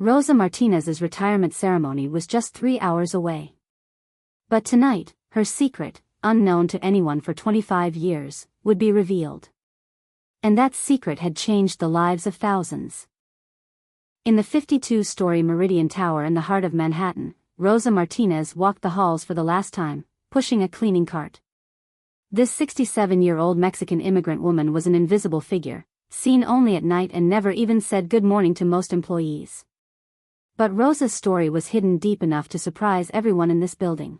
Rosa Martinez's retirement ceremony was just 3 hours away. But tonight, her secret, unknown to anyone for 25 years, would be revealed. And that secret had changed the lives of thousands. In the 52-story Meridian Tower in the heart of Manhattan, Rosa Martinez walked the halls for the last time, pushing a cleaning cart. This 67-year-old Mexican immigrant woman was an invisible figure, seen only at night and never even said good morning to most employees. But Rosa's story was hidden deep enough to surprise everyone in this building.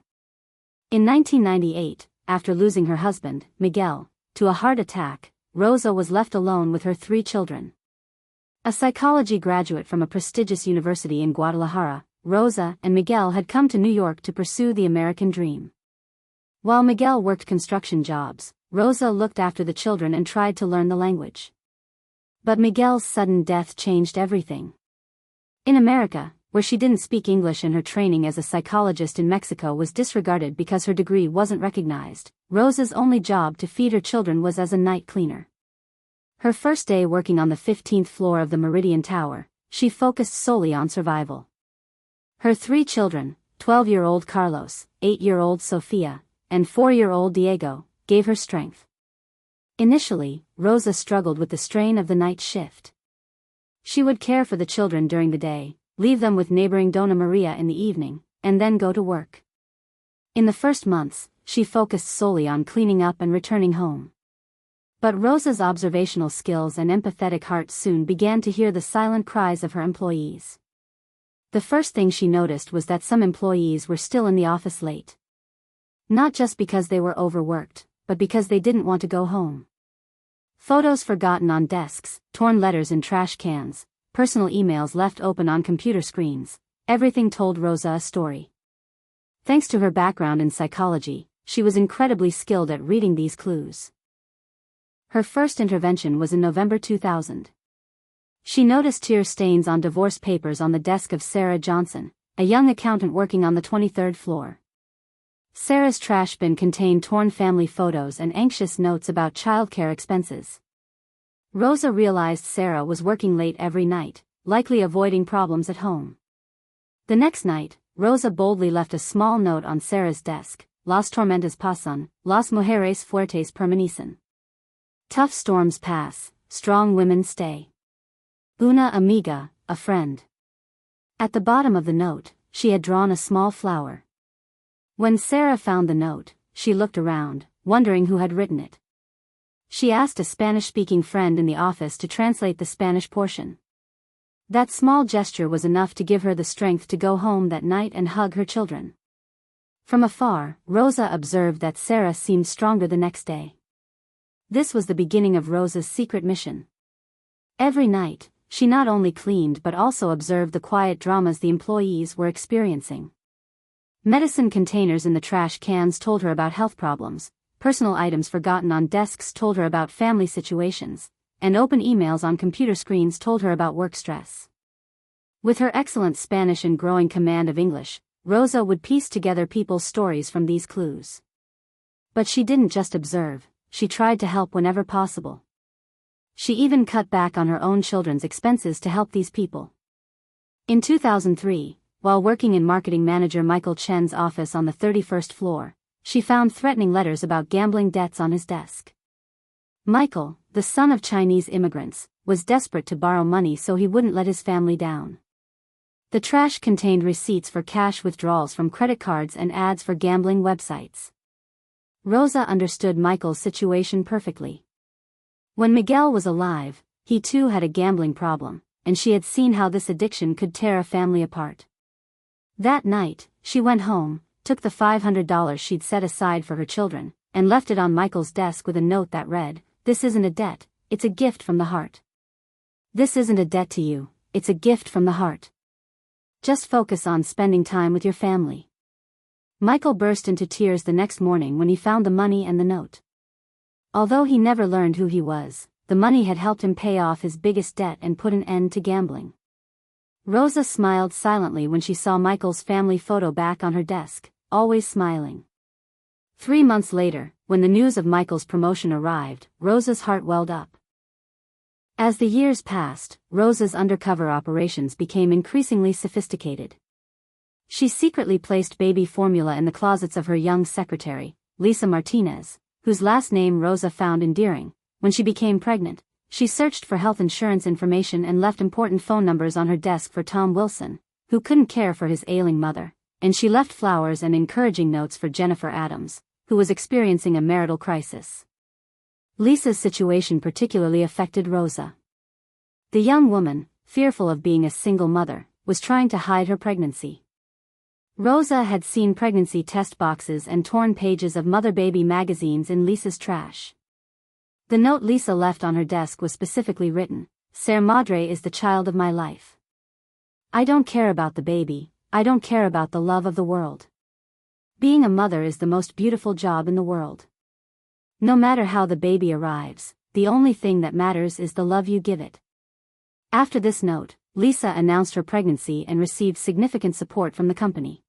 In 1998, after losing her husband, Miguel, to a heart attack, Rosa was left alone with her 3 children. A psychology graduate from a prestigious university in Guadalajara, Rosa and Miguel had come to New York to pursue the American dream. While Miguel worked construction jobs, Rosa looked after the children and tried to learn the language. But Miguel's sudden death changed everything. In America, where she didn't speak English and her training as a psychologist in Mexico was disregarded because her degree wasn't recognized, Rosa's only job to feed her children was as a night cleaner. Her first day working on the 15th floor of the Meridian Tower, she focused solely on survival. Her 3 children, 12-year-old Carlos, 8-year-old Sofia, and 4-year-old Diego, gave her strength. Initially, Rosa struggled with the strain of the night shift. She would care for the children during the day, leave them with neighboring Dona Maria in the evening, and then go to work. In the first months, she focused solely on cleaning up and returning home. But Rosa's observational skills and empathetic heart soon began to hear the silent cries of her employees. The first thing she noticed was that some employees were still in the office late. Not just because they were overworked, but because they didn't want to go home. Photos forgotten on desks, torn letters in trash cans, personal emails left open on computer screens, everything told Rosa a story. Thanks to her background in psychology, she was incredibly skilled at reading these clues. Her first intervention was in November 2000. She noticed tear stains on divorce papers on the desk of Sarah Johnson, a young accountant working on the 23rd floor. Sarah's trash bin contained torn family photos and anxious notes about childcare expenses. Rosa realized Sarah was working late every night, likely avoiding problems at home. The next night, Rosa boldly left a small note on Sarah's desk: "Las tormentas pasan, las mujeres fuertes permanecen." Tough storms pass, strong women stay. Una amiga, a friend. At the bottom of the note, she had drawn a small flower. When Sarah found the note, she looked around, wondering who had written it. She asked a Spanish-speaking friend in the office to translate the Spanish portion. That small gesture was enough to give her the strength to go home that night and hug her children. From afar, Rosa observed that Sarah seemed stronger the next day. This was the beginning of Rosa's secret mission. Every night, she not only cleaned but also observed the quiet dramas the employees were experiencing. Medicine containers in the trash cans told her about health problems, personal items forgotten on desks told her about family situations, and open emails on computer screens told her about work stress. With her excellent Spanish and growing command of English, Rosa would piece together people's stories from these clues. But she didn't just observe, she tried to help whenever possible. She even cut back on her own children's expenses to help these people. In 2003, while working in marketing manager Michael Chen's office on the 31st floor, she found threatening letters about gambling debts on his desk. Michael, the son of Chinese immigrants, was desperate to borrow money so he wouldn't let his family down. The trash contained receipts for cash withdrawals from credit cards and ads for gambling websites. Rosa understood Michael's situation perfectly. When Miguel was alive, he too had a gambling problem, and she had seen how this addiction could tear a family apart. That night, she went home, took the $500 she'd set aside for her children, and left it on Michael's desk with a note that read, "This isn't a debt, it's a gift from the heart. This isn't a debt to you, it's a gift from the heart. Just focus on spending time with your family." Michael burst into tears the next morning when he found the money and the note. Although he never learned who he was, the money had helped him pay off his biggest debt and put an end to gambling. Rosa smiled silently when she saw Michael's family photo back on her desk, always smiling. 3 months later, when the news of Michael's promotion arrived, Rosa's heart welled up. As the years passed, Rosa's undercover operations became increasingly sophisticated. She secretly placed baby formula in the closets of her young secretary, Rosa Martinez, whose last name Rosa found endearing. When she became pregnant, she searched for health insurance information and left important phone numbers on her desk for Tom Wilson, who couldn't care for his ailing mother, and she left flowers and encouraging notes for Jennifer Adams, who was experiencing a marital crisis. Lisa's situation particularly affected Rosa. The young woman, fearful of being a single mother, was trying to hide her pregnancy. Rosa had seen pregnancy test boxes and torn pages of mother-baby magazines in Lisa's trash. The note Lisa left on her desk was specifically written, "Ser Madre is the child of my life. I don't care about the baby, I don't care about the love of the world. Being a mother is the most beautiful job in the world. No matter how the baby arrives, the only thing that matters is the love you give it." After this note, Lisa announced her pregnancy and received significant support from the company.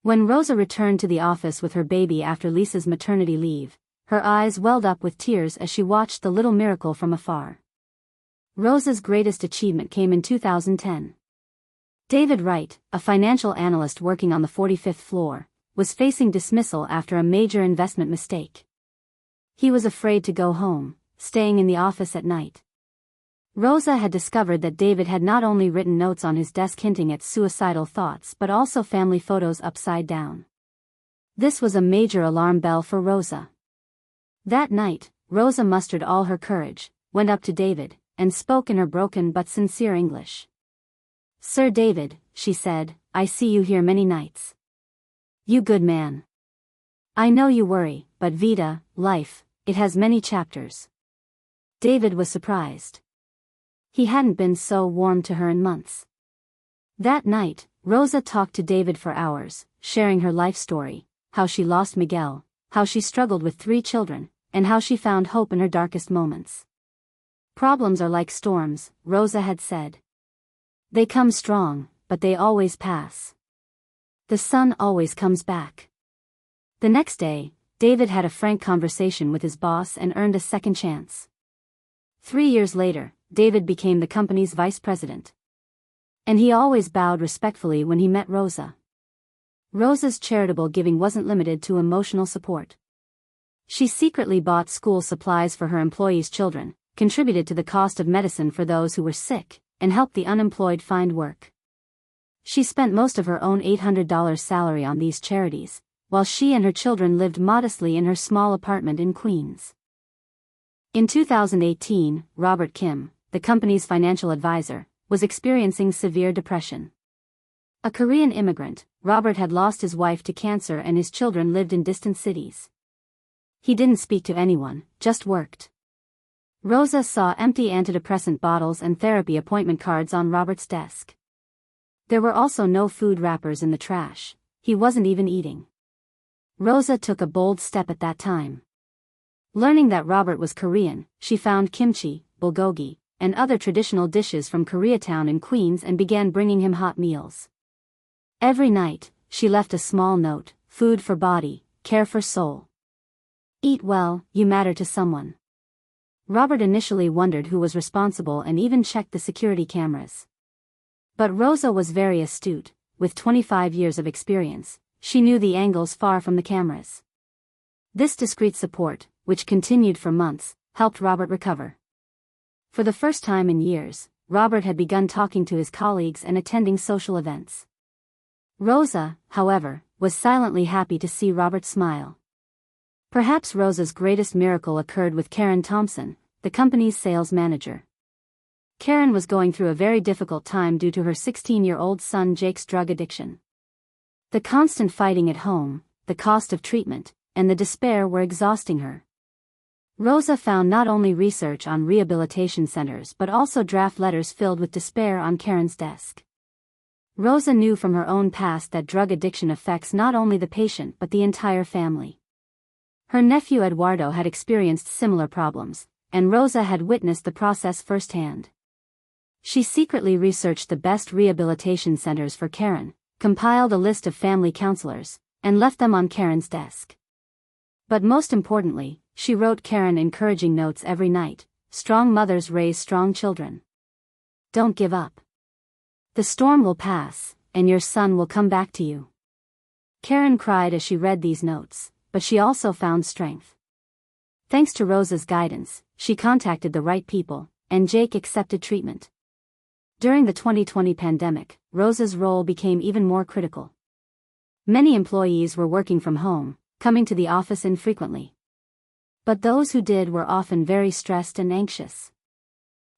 When Rosa returned to the office with her baby after Lisa's maternity leave, her eyes welled up with tears as she watched the little miracle from afar. Rosa's greatest achievement came in 2010. David Wright, a financial analyst working on the 45th floor, was facing dismissal after a major investment mistake. He was afraid to go home, staying in the office at night. Rosa had discovered that David had not only written notes on his desk hinting at suicidal thoughts but also family photos upside down. This was a major alarm bell for Rosa. That night, Rosa mustered all her courage, went up to David, and spoke in her broken but sincere English. "Sir David," she said, "I see you here many nights. You good man. I know you worry, but Vita, life, it has many chapters." David was surprised. He hadn't been so warm to her in months. That night, Rosa talked to David for hours, sharing her life story, how she lost Miguel, how she struggled with 3 children, and how she found hope in her darkest moments. "Problems are like storms," Rosa had said. "They come strong, but they always pass. The sun always comes back." The next day, David had a frank conversation with his boss and earned a second chance. 3 years later, David became the company's vice president. And he always bowed respectfully when he met Rosa. Rosa's charitable giving wasn't limited to emotional support. She secretly bought school supplies for her employees' children, contributed to the cost of medicine for those who were sick, and helped the unemployed find work. She spent most of her own $800 salary on these charities, while she and her children lived modestly in her small apartment in Queens. In 2018, Robert Kim, the company's financial advisor, was experiencing severe depression. A Korean immigrant, Robert had lost his wife to cancer and his children lived in distant cities. He didn't speak to anyone, just worked. Rosa saw empty antidepressant bottles and therapy appointment cards on Robert's desk. There were also no food wrappers in the trash. He wasn't even eating. Rosa took a bold step at that time. Learning that Robert was Korean, she found kimchi, bulgogi, and other traditional dishes from Koreatown in Queens and began bringing him hot meals. Every night, she left a small note, "Food for body, care for soul. Eat well, you matter to someone." Robert initially wondered who was responsible and even checked the security cameras. But Rosa was very astute. With 25 years of experience, she knew the angles far from the cameras. This discreet support, which continued for months, helped Robert recover. For the first time in years, Robert had begun talking to his colleagues and attending social events. Rosa, however, was silently happy to see Robert smile. Perhaps Rosa's greatest miracle occurred with Karen Thompson, the company's sales manager. Karen was going through a very difficult time due to her 16-year-old son Jake's drug addiction. The constant fighting at home, the cost of treatment, and the despair were exhausting her. Rosa found not only research on rehabilitation centers but also draft letters filled with despair on Karen's desk. Rosa knew from her own past that drug addiction affects not only the patient but the entire family. Her nephew Eduardo had experienced similar problems, and Rosa had witnessed the process firsthand. She secretly researched the best rehabilitation centers for Karen, compiled a list of family counselors, and left them on Karen's desk. But most importantly, she wrote Karen encouraging notes every night, strong mothers raise strong children. Don't give up. The storm will pass, and your son will come back to you. Karen cried as she read these notes, but she also found strength. Thanks to Rosa's guidance, she contacted the right people, and Jake accepted treatment. During the 2020 pandemic, Rosa's role became even more critical. Many employees were working from home, coming to the office infrequently. But those who did were often very stressed and anxious.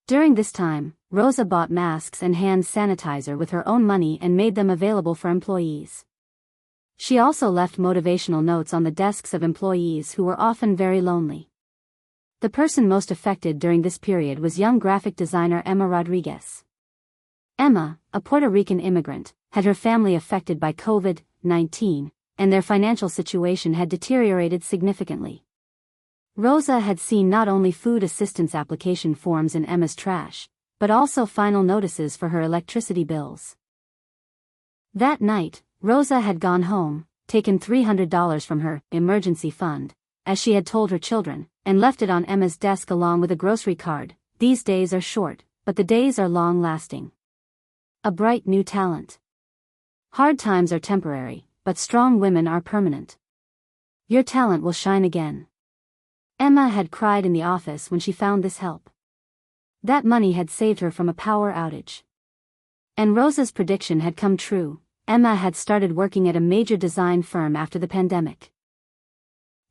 During this time, Rosa bought masks and hand sanitizer with her own money and made them available for employees. She also left motivational notes on the desks of employees who were often very lonely. The person most affected during this period was young graphic designer Emma Rodriguez. Emma, a Puerto Rican immigrant, had her family affected by COVID-19, and their financial situation had deteriorated significantly. Rosa had seen not only food assistance application forms in Emma's trash, but also final notices for her electricity bills. That night, Rosa had gone home, taken $300 from her emergency fund, as she had told her children, and left it on Emma's desk along with a grocery card. These days are short, but the days are long-lasting. A bright new talent. Hard times are temporary, but strong women are permanent. Your talent will shine again. Emma had cried in the office when she found this help. That money had saved her from a power outage. And Rosa's prediction had come true. Emma had started working at a major design firm after the pandemic.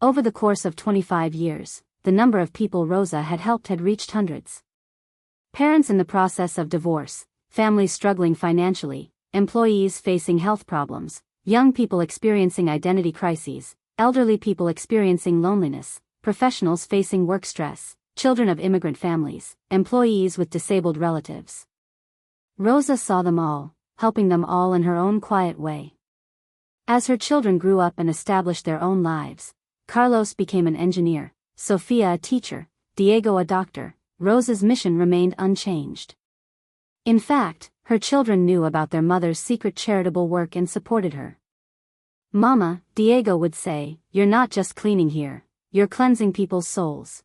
Over the course of 25 years, the number of people Rosa had helped had reached hundreds. Parents in the process of divorce, families struggling financially, employees facing health problems, young people experiencing identity crises, elderly people experiencing loneliness, professionals facing work stress, children of immigrant families, employees with disabled relatives. Rosa saw them all, helping them all in her own quiet way. As her children grew up and established their own lives, Carlos became an engineer, Sofia a teacher, Diego a doctor. Rosa's mission remained unchanged. In fact, her children knew about their mother's secret charitable work and supported her. "Mama," Diego would say, "you're not just cleaning here, you're cleansing people's souls."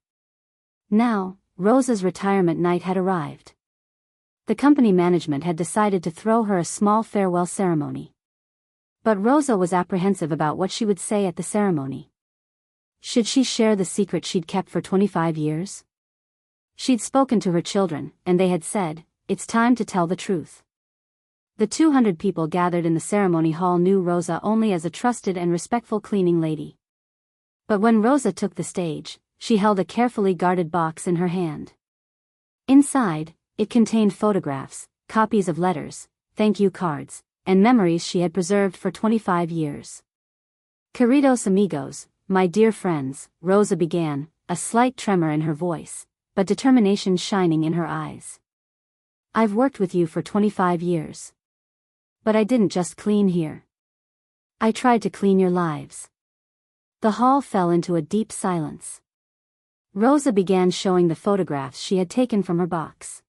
Now, Rosa's retirement night had arrived. The company management had decided to throw her a small farewell ceremony. But Rosa was apprehensive about what she would say at the ceremony. Should she share the secret she'd kept for 25 years? She'd spoken to her children, and they had said, "It's time to tell the truth." The 200 people gathered in the ceremony hall knew Rosa only as a trusted and respectful cleaning lady. But when Rosa took the stage, she held a carefully guarded box in her hand. Inside, it contained photographs, copies of letters, thank you cards, and memories she had preserved for 25 years. "Queridos amigos, my dear friends," Rosa began, a slight tremor in her voice, but determination shining in her eyes. "I've worked with you for 25 years. But I didn't just clean here. I tried to clean your lives." The hall fell into a deep silence. Rosa began showing the photographs she had taken from her box.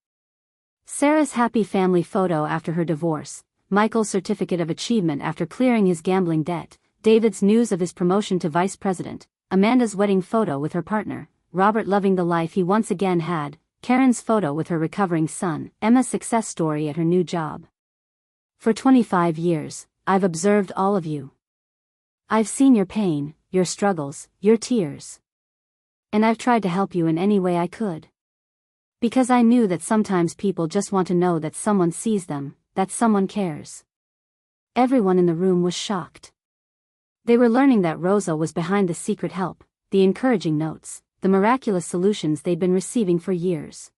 Sarah's happy family photo after her divorce, Michael's certificate of achievement after clearing his gambling debt, David's news of his promotion to vice president, Amanda's wedding photo with her partner, Robert loving the life he once again had, Karen's photo with her recovering son, Emma's success story at her new job. "For 25 years, I've observed all of you. I've seen your pain, your struggles, your tears. And I've tried to help you in any way I could. Because I knew that sometimes people just want to know that someone sees them, that someone cares." Everyone in the room was shocked. They were learning that Rosa was behind the secret help, the encouraging notes, the miraculous solutions they'd been receiving for years.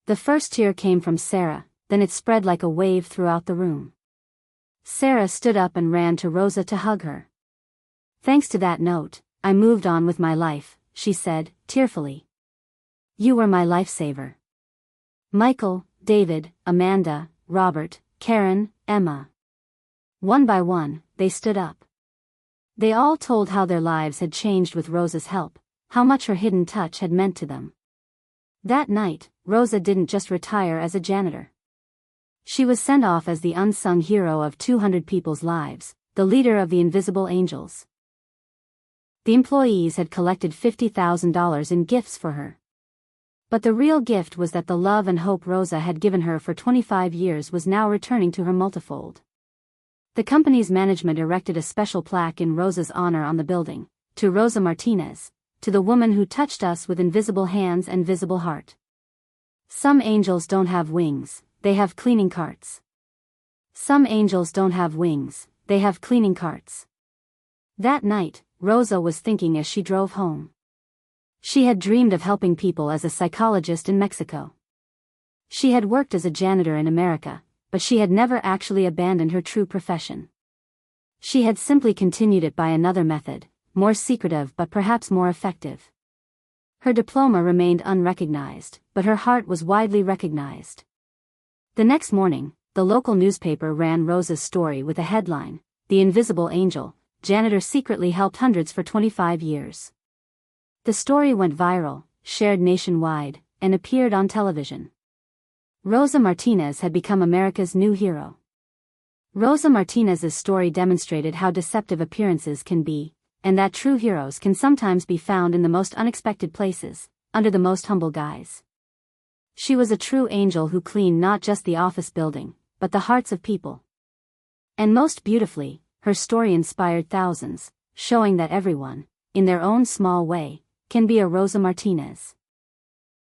The first tear came from Sarah, then it spread like a wave throughout the room. Sarah stood up and ran to Rosa to hug her. "Thanks to that note, I moved on with my life," she said, tearfully. "You were my lifesaver." Michael, David, Amanda, Robert, Karen, Emma. One by one, they stood up. They all told how their lives had changed with Rosa's help, how much her hidden touch had meant to them. That night, Rosa didn't just retire as a janitor. She was sent off as the unsung hero of 200 people's lives, the leader of the invisible angels. The employees had collected $50,000 in gifts for her. But the real gift was that the love and hope Rosa had given her for 25 years was now returning to her multifold. The company's management erected a special plaque in Rosa's honor on the building, "To Rosa Martinez, to the woman who touched us with invisible hands and visible heart. Some angels don't have wings, they have cleaning carts. Some angels don't have wings, they have cleaning carts." That night, Rosa was thinking as she drove home. She had dreamed of helping people as a psychologist in Mexico. She had worked as a janitor in America, but she had never actually abandoned her true profession. She had simply continued it by another method, more secretive but perhaps more effective. Her diploma remained unrecognized, but her heart was widely recognized. The next morning, the local newspaper ran Rosa's story with a headline, "The Invisible Angel, Janitor Secretly Helped Hundreds for 25 Years." The story went viral, shared nationwide, and appeared on television. Rosa Martinez had become America's new hero. Rosa Martinez's story demonstrated how deceptive appearances can be, and that true heroes can sometimes be found in the most unexpected places, under the most humble guise. She was a true angel who cleaned not just the office building, but the hearts of people. And most beautifully, her story inspired thousands, showing that everyone, in their own small way, can be a Rosa Martinez.